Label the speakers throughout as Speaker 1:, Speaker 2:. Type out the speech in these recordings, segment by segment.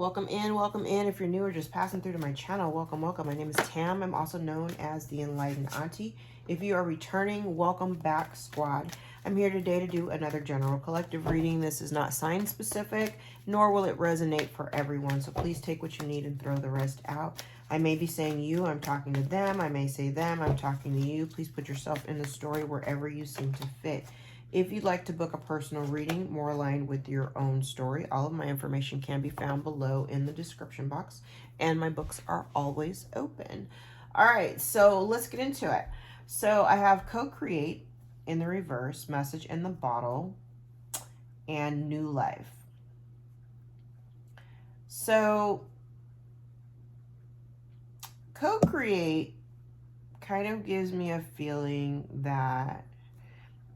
Speaker 1: Welcome in, welcome in. If you're new or just passing through to my channel, welcome, welcome. My name is Tam. I'm also known as the Enlightened Auntie. If you are returning, welcome back, squad. I'm here today to do another general collective reading. This is not sign specific, nor will it resonate for everyone. So please take what you need and throw the rest out. I may be saying you, I'm talking to them. I may say them, I'm talking to you. Please put yourself in the story wherever you seem to fit. If you'd like to book a personal reading more aligned with your own story, all of my information can be found below in the description box, and my books are always open. All right, so let's get into it. So I have co-create in the reverse, message in the bottle, and new life. So co-create kind of gives me a feeling that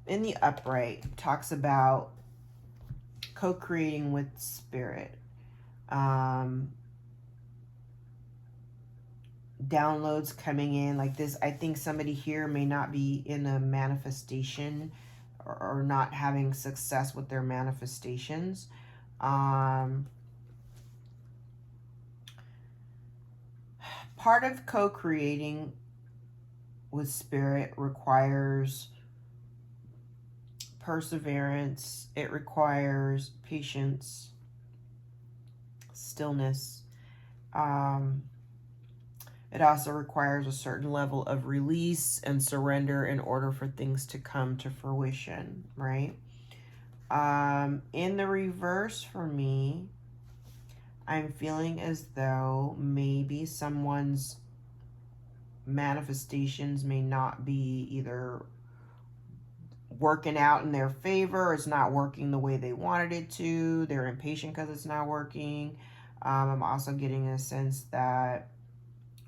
Speaker 1: in the upright talks about co-creating with spirit, downloads coming in like this. I think somebody here may not be in a manifestation or not having success with their manifestations. Part of co-creating with spirit requires perseverance. It requires patience, stillness. It also requires a certain level of release and surrender in order for things to come to fruition, right? In the reverse for me, I'm feeling as though maybe someone's manifestations may not be either working out in their favor, it's not working the way they wanted it to, they're impatient because it's not working. I'm also getting a sense that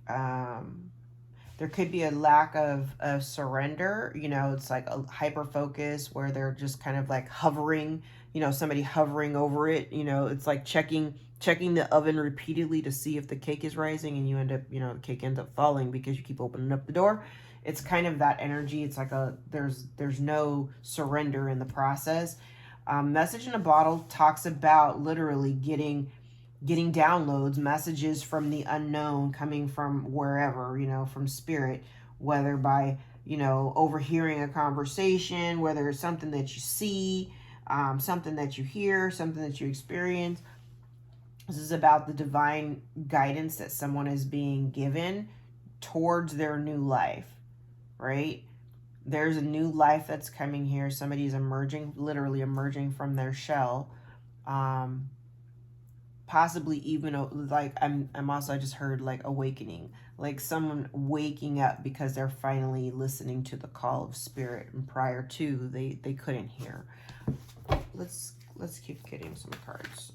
Speaker 1: there could be a lack of surrender. You know, it's like a hyper focus where they're just kind of like hovering, you know, somebody hovering over it. You know, it's like checking the oven repeatedly to see if the cake is rising, and you end up, you know, the cake ends up falling because you keep opening up the door. It's kind of that energy. It's like there's no surrender in the process. Message in a bottle talks about literally getting downloads, messages from the unknown coming from wherever, you know, from spirit, whether by, you know, overhearing a conversation, whether it's something that you see, something that you hear, something that you experience. This is about the divine guidance that someone is being given towards their new life, right? There's a new life that's coming here. Somebody's emerging, literally emerging from their shell. Possibly even like I'm also, I just heard like awakening, like someone waking up because they're finally listening to the call of spirit, and prior to they couldn't hear. Let's keep getting some cards.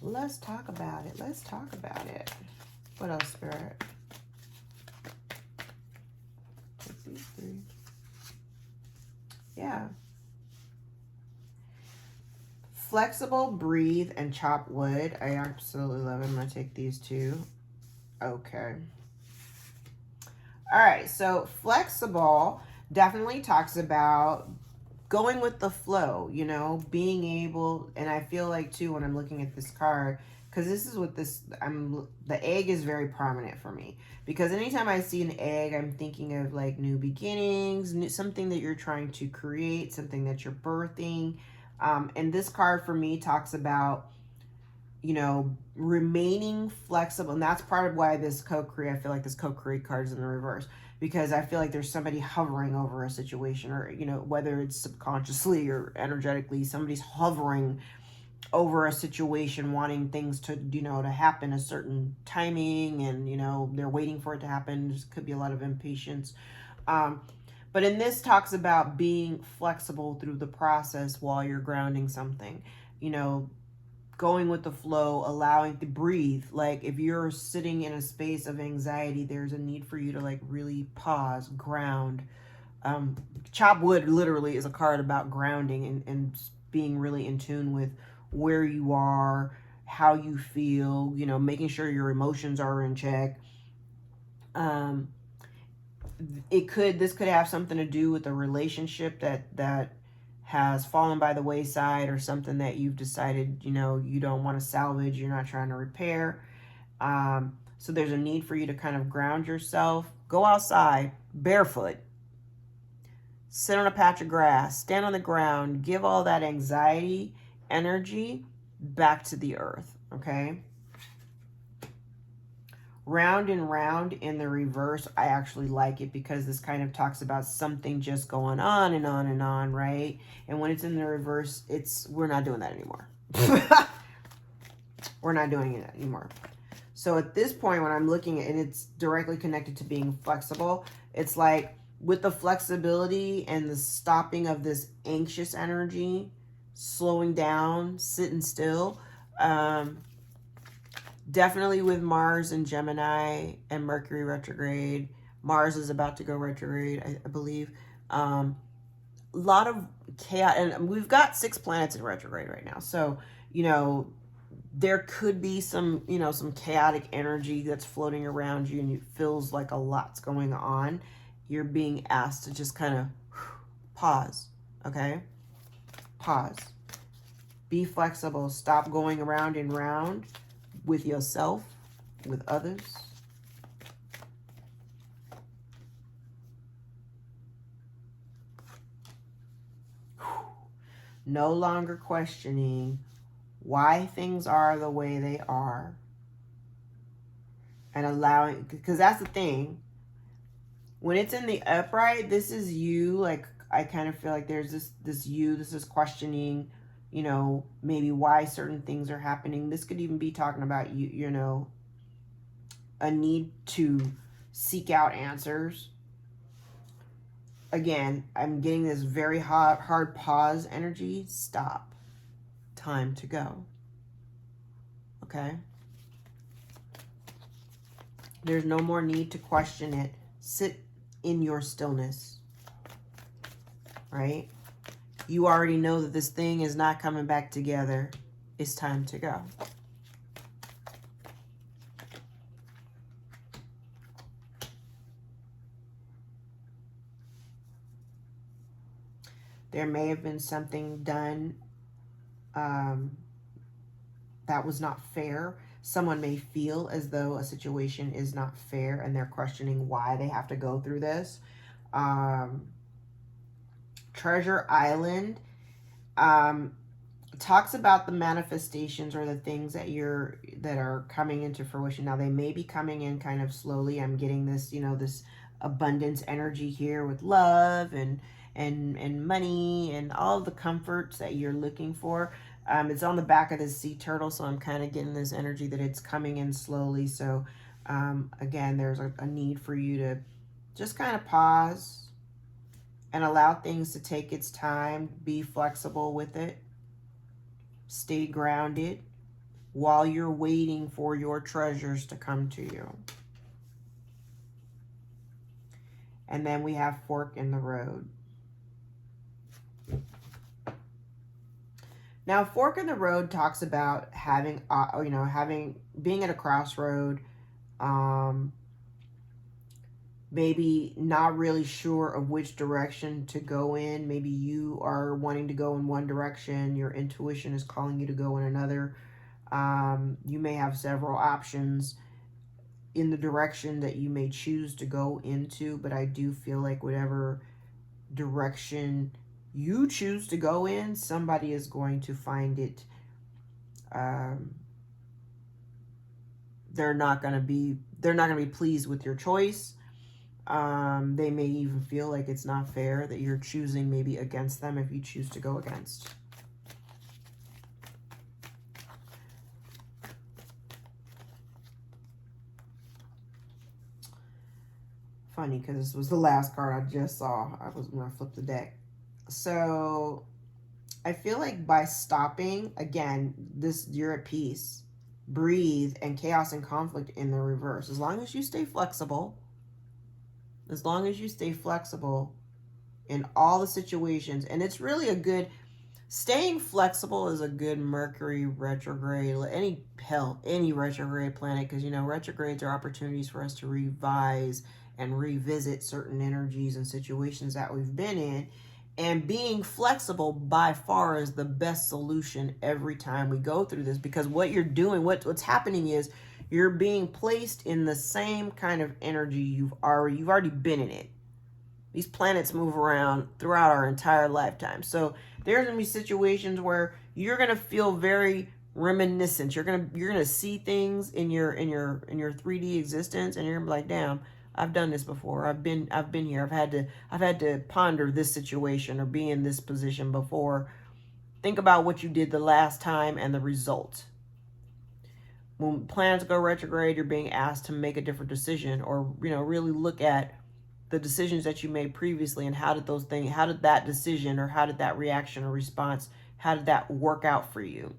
Speaker 1: Let's talk about it. Let's talk about it. What else, spirit? Take these three. Yeah. Flexible, breathe, and chop wood. I absolutely love it. I'm going to take these two. Okay. All right. So flexible definitely talks about going with the flow, you know, being able, and I feel like too when I'm looking at this card, because this is what this, the egg is very prominent for me, because anytime I see an egg, I'm thinking of like new beginnings, something that you're trying to create, something that you're birthing. And this card for me talks about, you know, remaining flexible. And that's part of why this co-create, I feel like this co-create card is in the reverse, because I feel like there's somebody hovering over a situation, or, you know, whether it's subconsciously or energetically, somebody's hovering over a situation, wanting things to, you know, to happen a certain timing, and, you know, they're waiting for it to happen. There could be a lot of impatience. But in this talks about being flexible through the process while you're grounding something, you know, going with the flow, allowing to breathe. Like if you're sitting in a space of anxiety, there's a need for you to like really pause, ground. Chop wood literally is a card about grounding and being really in tune with where you are, how you feel, you know, making sure your emotions are in check. This could have something to do with a relationship that has fallen by the wayside, or something that you've decided, you know, you don't want to salvage, you're not trying to repair. So there's a need for you to kind of ground yourself. Go outside barefoot, sit on a patch of grass, stand on the ground, give all that anxiety, energy back to the earth, okay? Round and round in the reverse, I actually like it because this kind of talks about something just going on and on and on, right? And when it's in the reverse, we're not doing that anymore. We're not doing it anymore. So at this point, when I'm looking at it, and it's directly connected to being flexible, it's like with the flexibility and the stopping of this anxious energy, slowing down, sitting still, definitely with Mars and Gemini and Mercury retrograde. Mars is about to go retrograde, I believe. A lot of chaos, and we've got 6 planets in retrograde right now. So, you know, there could be some, you know, some chaotic energy that's floating around you, and it feels like a lot's going on. You're being asked to just kind of pause, okay? Pause. Be flexible. Stop going around and round with yourself, with others. No longer questioning why things are the way they are, and allowing, because that's the thing. When it's in the upright, this is you. Like, I kind of feel like there's this is questioning, you know, maybe why certain things are happening. This could even be talking about you know, a need to seek out answers. Again, I'm getting this very hard pause energy. Stop. Time to go. Okay? There's no more need to question it. Sit in your stillness. Right? You already know that this thing is not coming back together. It's time to go. There may have been something done that was not fair. Someone may feel as though a situation is not fair, and they're questioning why they have to go through this. Treasure Island talks about the manifestations, or the things that are coming into fruition. Now, they may be coming in kind of slowly. I'm getting this, you know, this abundance energy here with love and money and all the comforts that you're looking for. It's on the back of this sea turtle, so I'm kind of getting this energy that it's coming in slowly. So again, there's a need for you to just kind of pause and allow things to take its time. Be flexible with it. Stay grounded while you're waiting for your treasures to come to you. And then we have fork in the road. Now, fork in the road talks about having, you know, being at a crossroad, maybe not really sure of which direction to go in. Maybe you are wanting to go in one direction. Your intuition is calling you to go in another. You may have several options in the direction that you may choose to go into, but I do feel like whatever direction you choose to go in, somebody is going to find it. They're not going to be pleased with your choice. They may even feel like it's not fair that you're choosing maybe against them if you choose to go against. Funny, because this was the last card I just saw. When I flipped the deck. So I feel like by stopping, again, you're at peace. Breathe, and chaos and conflict in the reverse. As long as you stay flexible, in all the situations, and it's really a good, staying flexible is a good Mercury retrograde, any retrograde planet, because, you know, retrogrades are opportunities for us to revise and revisit certain energies and situations that we've been in. And being flexible by far is the best solution every time we go through this, because what you're doing, what's happening is you're being placed in the same kind of energy you've already been in it. These planets move around throughout our entire lifetime. So there's gonna be situations where you're gonna feel very reminiscent. You're gonna see things in your 3D existence, and you're gonna be like, damn, I've done this before. I've been here. I've had to ponder this situation or be in this position before. Think about what you did the last time and the result. When planets go retrograde, you're being asked to make a different decision, or really look at the decisions that you made previously, and how did that decision, or how did that reaction or response, how did that work out for you?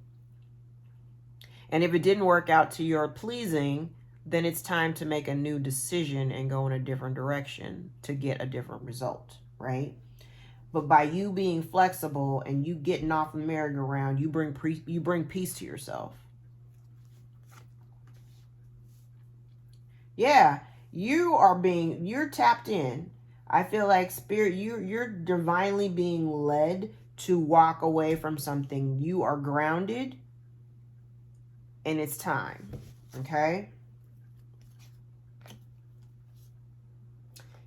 Speaker 1: And if it didn't work out to your pleasing, then it's time to make a new decision and go in a different direction to get a different result, right? But by you being flexible and you getting off the merry-go-round, you bring peace to yourself. Yeah, you're tapped in. I feel like spirit, you're divinely being led to walk away from something. You are grounded, and it's time. Okay?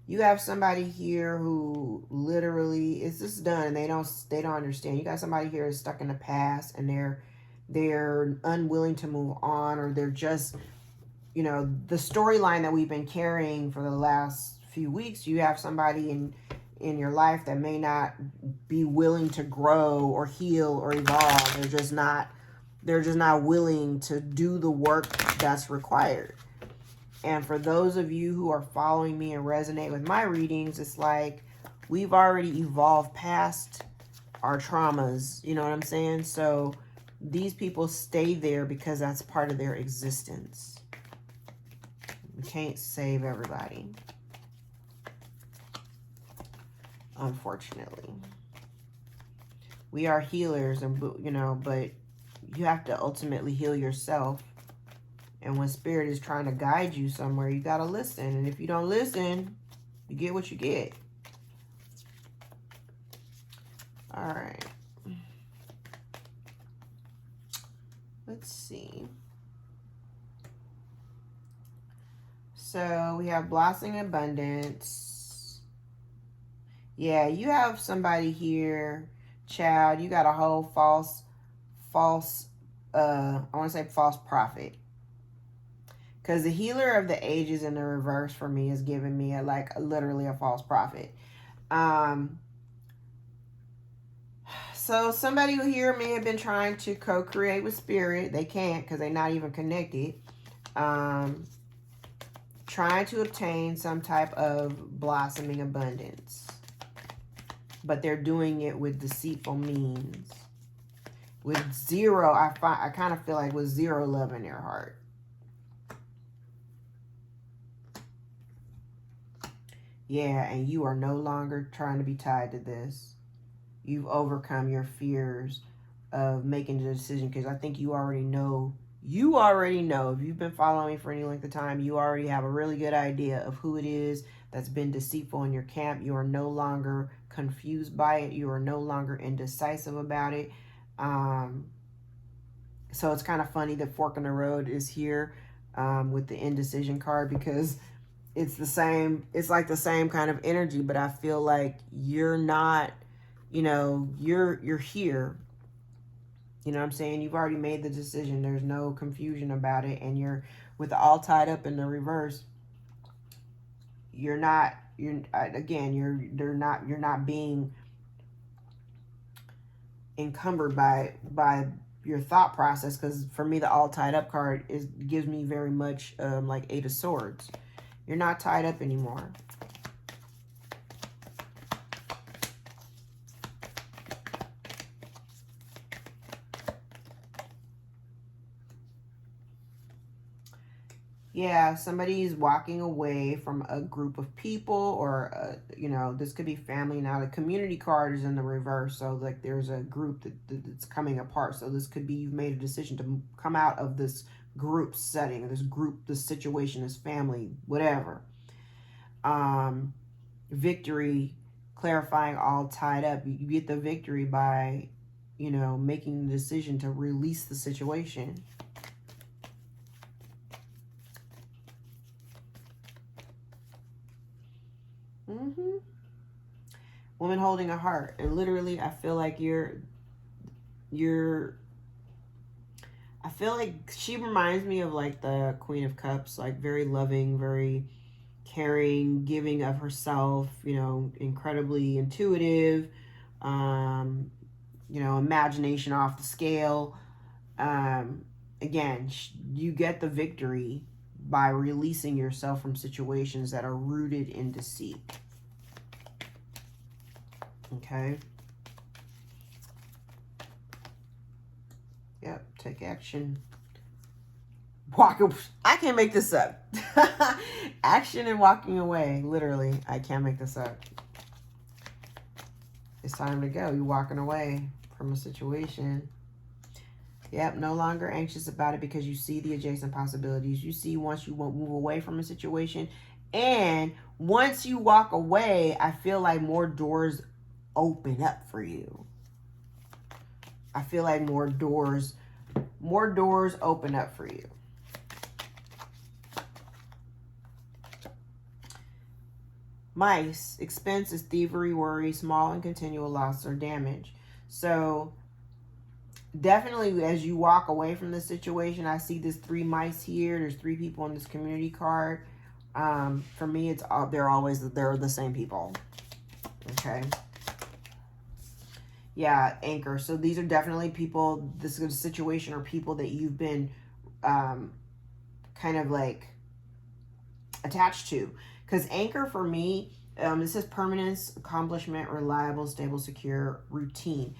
Speaker 1: You have somebody here who literally is just done, and they don't understand. You got somebody here who's stuck in the past, and they're unwilling to move on, or they're just, the storyline that we've been carrying for the last few weeks. You have somebody in your life that may not be willing to grow or heal or evolve. They're just not willing to do the work that's required. And for those of you who are following me and resonate with my readings, it's like we've already evolved past our traumas. You know what I'm saying? So these people stay there because that's part of their existence. We can't save everybody, unfortunately. We are healers, and but you have to ultimately heal yourself. And when spirit is trying to guide you somewhere, you got to listen. And if you don't listen, you get what you get. All right. Let's see. So we have blossoming abundance. Yeah, you have somebody here, child. You got a whole false, I want to say false prophet. Because the healer of the ages in the reverse for me is giving me literally a false prophet. So somebody here may have been trying to co-create with spirit. They can't because they're not even connected. Trying to obtain some type of blossoming abundance. But they're doing it with deceitful means. With zero, I kind of feel like with zero love in their heart. Yeah, and you are no longer trying to be tied to this. You've overcome your fears of making the decision, because I think you already know. You already know. If you've been following me for any length of time, you already have a really good idea of who it is that's been deceitful in your camp. You are no longer confused by it. You are no longer indecisive about it. So it's kind of funny that Fork in the Road is here with the indecision card, because it's the same. It's like the same kind of energy, but I feel like you're not, you're here. You know what I'm saying? You've already made the decision. There's no confusion about it. And you're with the all tied up in the reverse. You're not being encumbered by your thought process. Because for me, the all tied up card gives me very much like Eight of Swords. You're not tied up anymore. Yeah, somebody's walking away from a group of people, or this could be family. Now the community card is in the reverse, so like there's a group that's coming apart. So this could be you've made a decision to come out of this group setting, this situation, this family, whatever. Victory clarifying, all tied up. You get the victory by, you know, making the decision to release the situation. Woman holding a heart. And literally, I feel like I feel like she reminds me of like the Queen of Cups, like very loving, very caring, giving of herself, you know, incredibly intuitive, you know, imagination off the scale. Again, you get the victory by releasing yourself from situations that are rooted in deceit. Okay. Yep, take action. I can't make this up. Action and walking away. Literally, I can't make this up. It's time to go. You're walking away from a situation. Yep, no longer anxious about it because you see the adjacent possibilities. You see once you won't move away from a situation. And once you walk away, I feel like more doors open up for you. I feel like more doors open up for you. Mice, expenses, thievery, worry, small and continual loss or damage. So definitely as you walk away from the situation, I see this 3 mice here. There's 3 people on this community card. For me, they're the same people. Okay. Yeah, anchor. So these are definitely people, this is a situation or people that you've been kind of like attached to. Because anchor for me, this is permanence, accomplishment, reliable, stable, secure, routine.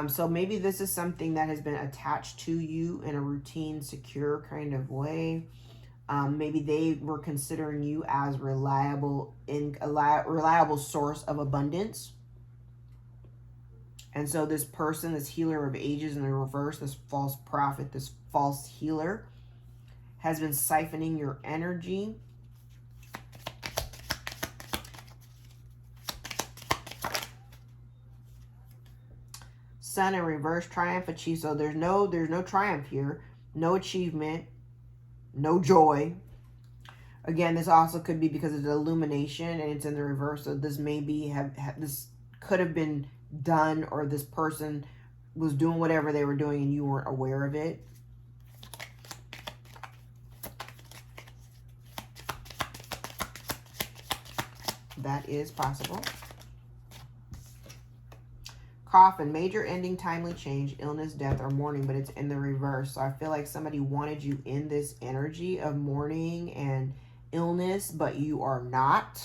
Speaker 1: So maybe this is something that has been attached to you in a routine, secure kind of way. Maybe they were considering you as reliable source of abundance. And so this person, this healer of ages in the reverse, this false prophet, this false healer, has been siphoning your energy. Sun in reverse, triumph, achieve. So there's no triumph here, no achievement, no joy. Again, this also could be because of the illumination and it's in the reverse. So this maybe this could have been done, or this person was doing whatever they were doing and you weren't aware of it. That is possible. Coffin, major ending, timely change, illness, death, or mourning, but it's in the reverse. So I feel like somebody wanted you in this energy of mourning and illness, but you are not.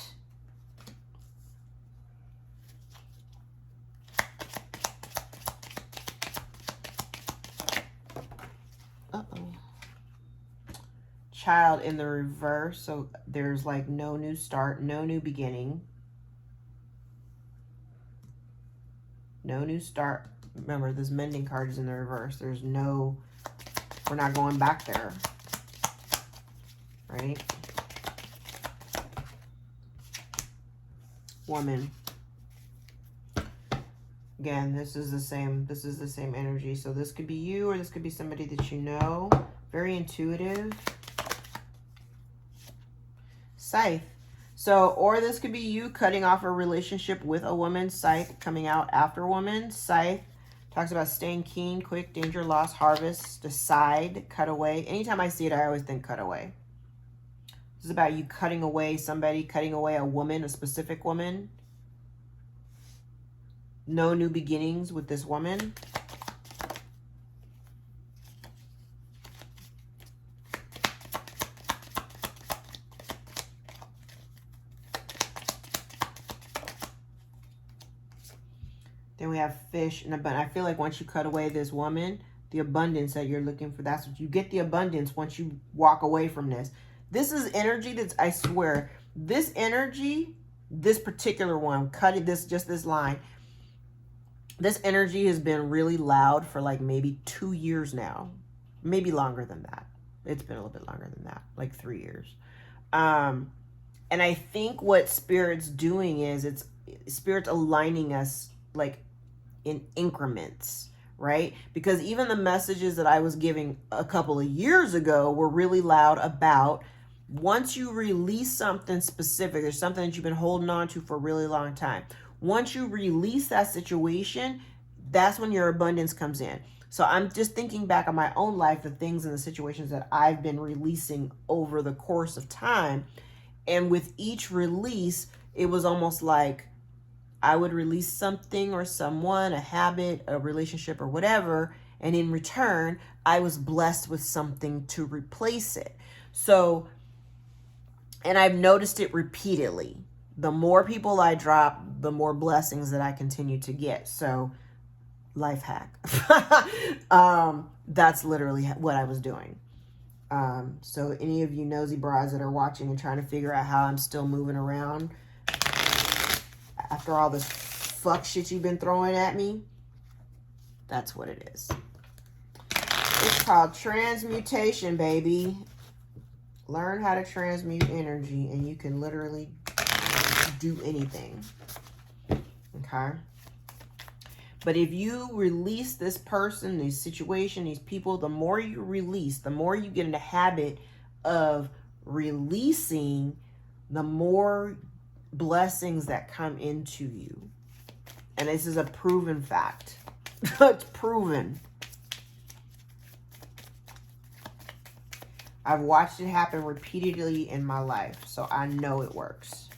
Speaker 1: Child in the reverse. So there's like no new start, no new beginning. No new start. Remember, this mending card is in the reverse. There's no, we're not going back there. Right? Woman. Again, this is the same energy. So this could be you, or this could be somebody that you know. Very intuitive. Scythe. So, or this could be you cutting off a relationship with a woman. Scythe coming out after a woman. Scythe talks about staying keen, quick, danger, loss, harvest, decide, cut away. Anytime I see it, I always think cut away. This is about you cutting away somebody, cutting away a woman, a specific woman. No new beginnings with this woman. Then we have fish and abundance. I feel like once you cut away this woman, the abundance that you're looking for, that's what you get, the abundance once you walk away from this. This is energy that's, I swear, this energy, this particular one, cutting this, just this line, this energy has been really loud for like maybe 2 years now. Maybe longer than that. It's been a little bit longer than that, like 3 years. And I think what Spirit's doing is Spirit's aligning us like in increments, right? Because even the messages that I was giving a couple of years ago were really loud about once you release something specific, there's something that you've been holding on to for a really long time. Once you release that situation, that's when your abundance comes in. So I'm just thinking back on my own life, the things and the situations that I've been releasing over the course of time. And with each release, it was almost like I would release something or someone, a habit, a relationship, or whatever. And in return, I was blessed with something to replace it. So, and I've noticed it repeatedly. The more people I drop, the more blessings that I continue to get. So, life hack. That's literally what I was doing. So any of you nosy bras that are watching and trying to figure out how I'm still moving around after all this fuck shit you've been throwing at me, that's what it is. It's called transmutation, baby. Learn how to transmute energy and you can literally do anything. Okay? But if you release this person, this situation, these people, the more you release, the more you get in the habit of releasing, the more blessings that come into you. And this is a proven fact. It's proven. I've watched it happen repeatedly in my life, so I know it works.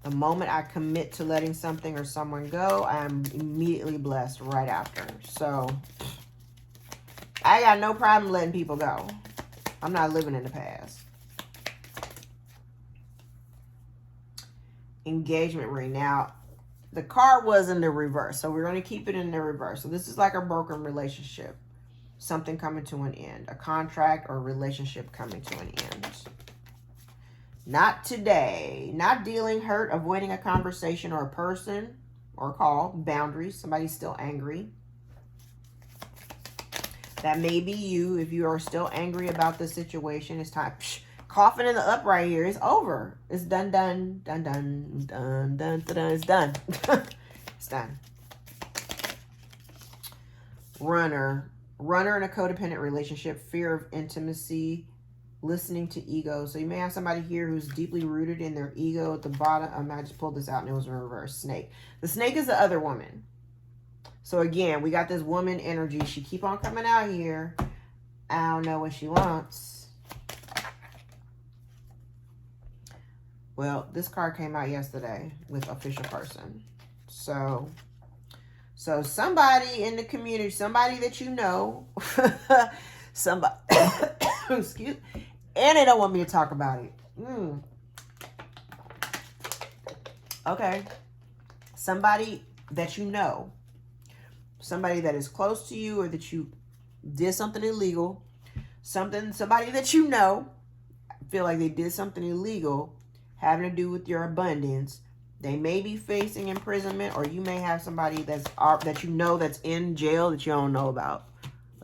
Speaker 1: The moment I commit to letting something or someone go, I'm immediately blessed right after. So, I got no problem letting people go. I'm not living in the past. Engagement ring. Now, the card was in the reverse, so we're going to keep it in the reverse. So, this is like a broken relationship. Something coming to an end. A contract or relationship coming to an end. Not today. Not dealing, hurt, avoiding a conversation or a person or call. Boundaries. Somebody's still angry. That may be you. If you are still angry about the situation, it's time. Psh, coughing in the upright here. It's over. It's done, done, done, done, done, done, done, done. It's done. It's done. Runner. Runner in a codependent relationship. Fear of intimacy. Listening to ego. So you may have somebody here who's deeply rooted in their ego at the bottom. I just pulled this out and it was in reverse. Snake. The snake is the other woman. So again, we got this woman energy. She keep on coming out here. I don't know what she wants. Well, this card came out yesterday with official person. So somebody in the community, somebody that you know, somebody, excuse, and they don't want me to talk about it. Okay. Somebody that you know, somebody that is close to you or that you did something illegal, somebody that you know, feel like they did something illegal having to do with your abundance. They may be facing imprisonment, or you may have somebody that you know that's in jail that you don't know about.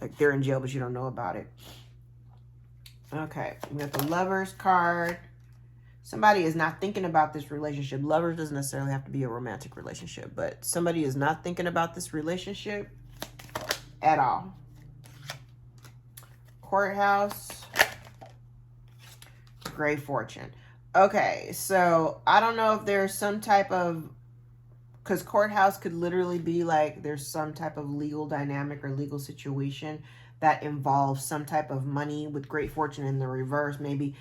Speaker 1: Like they're in jail, but you don't know about it. Okay, we got the Lovers card. Somebody is not thinking about this relationship. Lovers doesn't necessarily have to be a romantic relationship, but somebody is not thinking about this relationship at all. Courthouse. Great fortune. Okay, so I don't know if there's some type of, because courthouse could literally be like there's some type of legal dynamic or legal situation that involves some type of money with great fortune in the reverse. Maybe,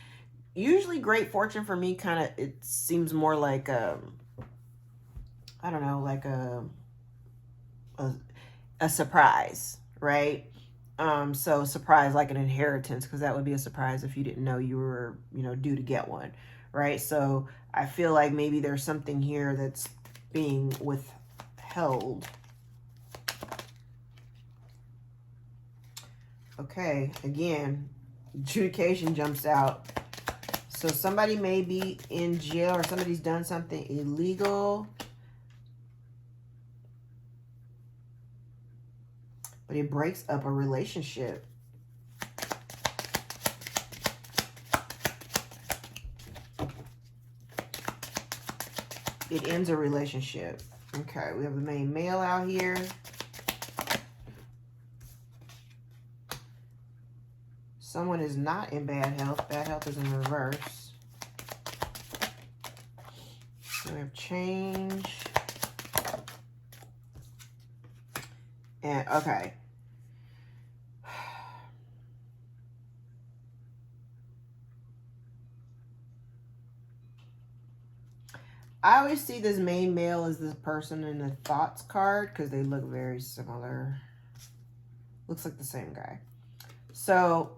Speaker 1: usually great fortune for me kind of, it seems more like, I don't know, like a surprise, right? So surprise, like an inheritance, because that would be a surprise if you didn't know you were, due to get one, right? So I feel like maybe there's something here that's being withheld. Okay, again, adjudication jumps out. So somebody may be in jail or somebody's done something illegal. But it breaks up a relationship. It ends a relationship. Okay, we have the main male out here. Someone is not in bad health. Bad health is in reverse. We have change. And, okay. I always see this main male as this person in the thoughts card because they look very similar. Looks like the same guy. So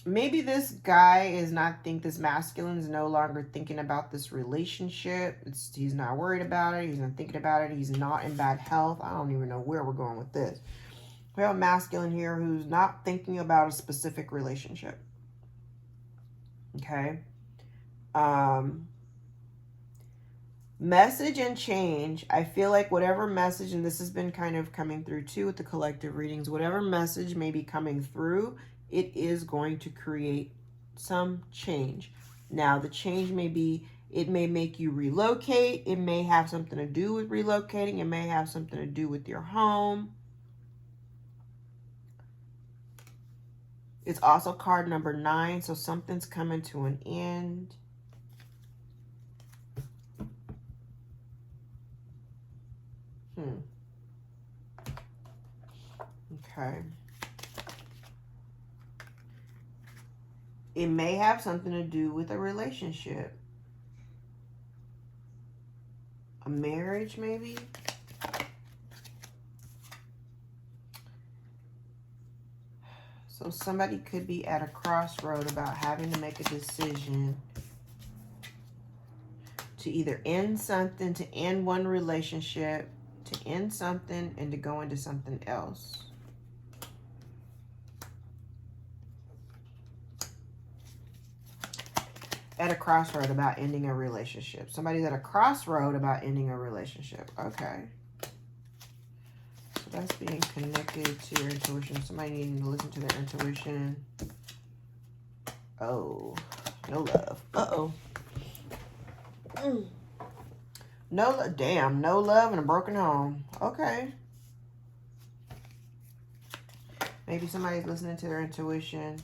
Speaker 1: maybe this guy is not this masculine is no longer thinking about this relationship. He's not worried about it. He's not thinking about it. He's not in bad health. I don't even know where we're going with this. We have a masculine here who's not thinking about a specific relationship. Okay. Message and change. I feel like whatever message, and this has been kind of coming through too with the collective readings, whatever message may be coming through, it is going to create some change. Now, the change may be, it may make you relocate. It may have something to do with relocating. It may have something to do with your home. It's also card number 9, so something's coming to an end. Okay. It may have something to do with a relationship. A marriage, maybe? So somebody could be at a crossroad about having to make a decision to either end something, to end one relationship, to end something, and to go into something else. At a crossroad about ending a relationship. Somebody's at a crossroad about ending a relationship. Okay. So that's being connected to your intuition. Somebody needing to listen to their intuition. Oh, no love. Uh-oh. No, damn, no love and a broken home. Okay. Maybe somebody's listening to their intuition.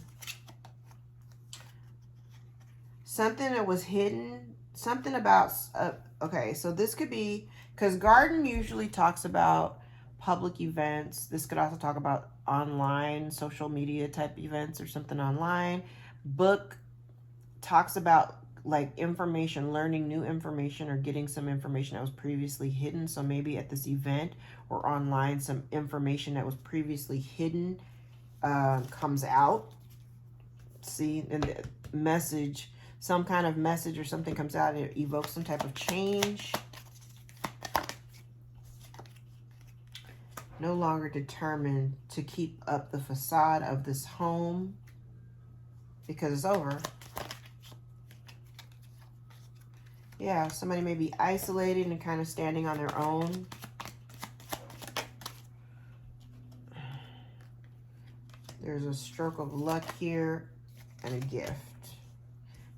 Speaker 1: Something that was hidden. Something about, okay, so this could be, because Garden usually talks about public events. This could also talk about online, social media type events or something online. Book talks about like information, learning new information or getting some information that was previously hidden. So maybe at this event or online, some information that was previously hidden comes out. See, and the message, some kind of message or something comes out. It evokes some type of change. No longer determined to keep up the facade of this home because it's over. Yeah, somebody may be isolated and kind of standing on their own. There's a stroke of luck here and a gift.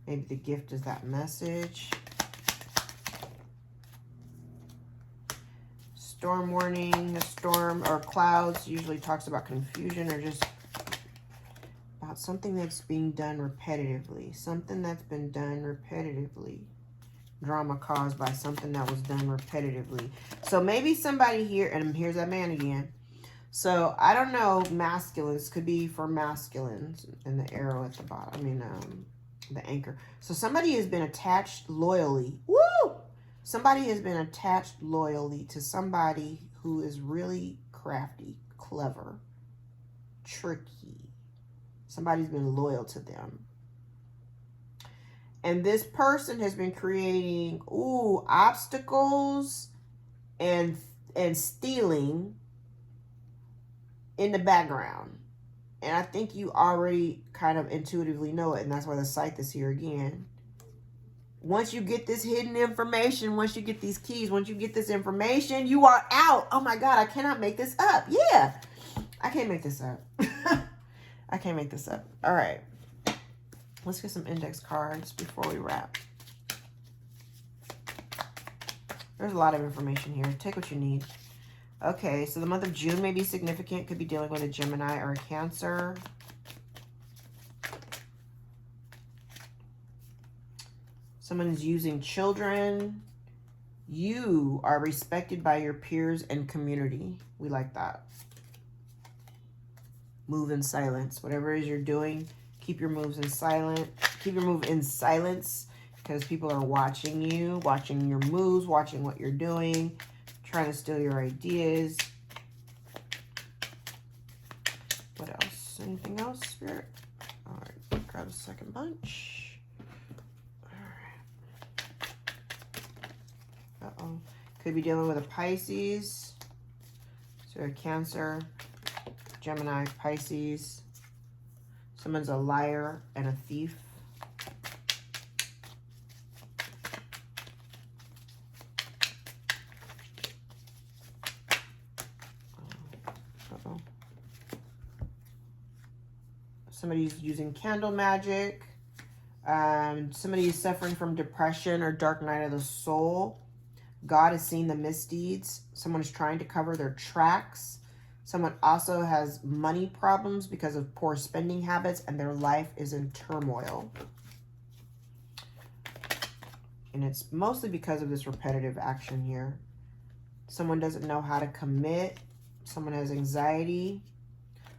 Speaker 1: Maybe the gift is that message. Storm warning, a storm or clouds usually talks about confusion or just about something that's being done repetitively. Something that's been done repetitively. Drama caused by something that was done repetitively. So maybe somebody here, and here's that man again. So I don't know, masculines could be for masculines and the arrow at the bottom. I mean, the anchor. So somebody has been attached loyally. Woo! Somebody has been attached loyally to somebody who is really crafty, clever, tricky. Somebody's been loyal to them. And this person has been creating, obstacles and stealing in the background. And I think you already kind of intuitively know it. And that's why the scythe is here again. Once you get this hidden information, once you get these keys, once you get this information, you are out. Oh my God, I cannot make this up. Yeah, I can't make this up. I can't make this up. All right. Let's get some index cards before we wrap. There's a lot of information here. Take what you need. Okay, so the month of June may be significant. Could be dealing with a Gemini or a Cancer. Someone's using children. You are respected by your peers and community. We like that. Move in silence. Whatever it is you're doing, keep your moves in silent. Keep your move in silence because people are watching you, watching your moves, watching what you're doing, trying to steal your ideas. What else? Anything else, Spirit? All right, grab a second bunch. Uh-oh. Could be dealing with a Pisces. So a Cancer, Gemini, Pisces. Someone's a liar and a thief. Uh-oh. Somebody's using candle magic. Somebody is suffering from depression or dark night of the soul. God has seen the misdeeds. Someone is trying to cover their tracks. Someone also has money problems because of poor spending habits and their life is in turmoil. And it's mostly because of this repetitive action here. Someone doesn't know how to commit. Someone has anxiety.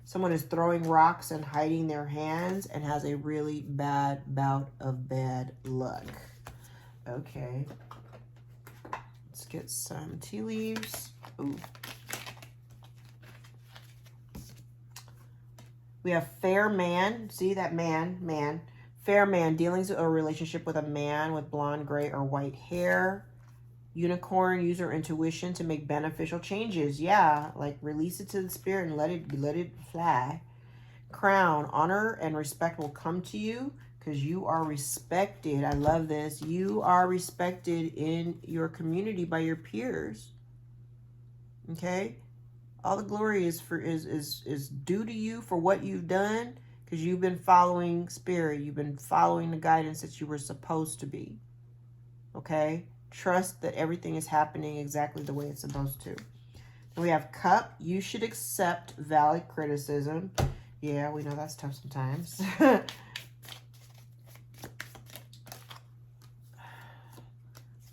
Speaker 1: Someone is throwing rocks and hiding their hands and has a really bad bout of bad luck. Okay. Let's get some tea leaves. Ooh. We have fair man. See that man. Fair man. Dealings with a relationship with a man with blonde, gray, or white hair. Unicorn. Use your intuition to make beneficial changes. Yeah, like release it to the spirit and let it fly. Crown. Honor and respect will come to you because you are respected. I love this. You are respected in your community by your peers. Okay? All the glory is due to you for what you've done because you've been following spirit. You've been following the guidance that you were supposed to be. Okay? Trust that everything is happening exactly the way it's supposed to. And we have cup. You should accept valid criticism. Yeah, we know that's tough sometimes.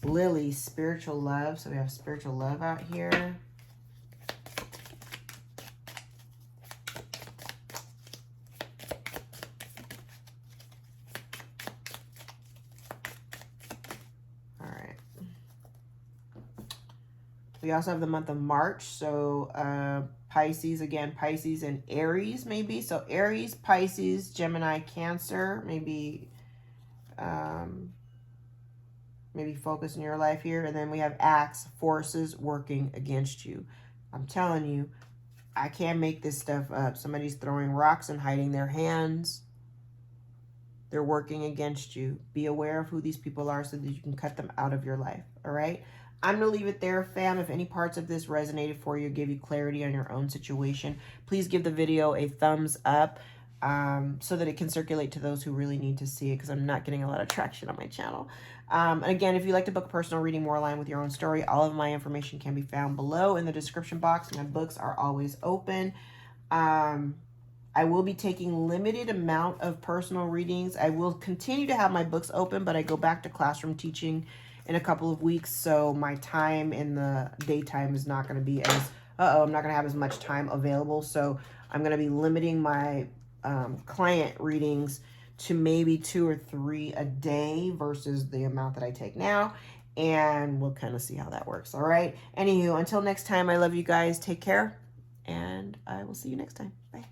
Speaker 1: Lily, spiritual love. So we have spiritual love out here. All right. We also have the month of March. So Pisces, again, Pisces and Aries maybe. So Aries, Pisces, Gemini, Cancer, maybe maybe focus in your life here. And then we have Axe, forces working against you. I'm telling you, I can't make this stuff up. Somebody's throwing rocks and hiding their hands. They're working against you. Be aware of who these people are so that you can cut them out of your life. All right? I'm going to leave it there, fam. If any parts of this resonated for you, give you clarity on your own situation, please give the video a thumbs up so that it can circulate to those who really need to see it because I'm not getting a lot of traction on my channel. And again, if you'd like to book a personal reading more aligned with your own story, all of my information can be found below in the description box. My books are always open. I will be taking limited amount of personal readings. I will continue to have my books open, but I go back to classroom teaching in a couple of weeks, so my time in the daytime is not going to be as, I'm not going to have as much time available, so I'm going to be limiting my client readings to maybe 2 or 3 a day versus the amount that I take now, and we'll kind of see how that works, all right? Anywho, until next time, I love you guys. Take care, and I will see you next time. Bye.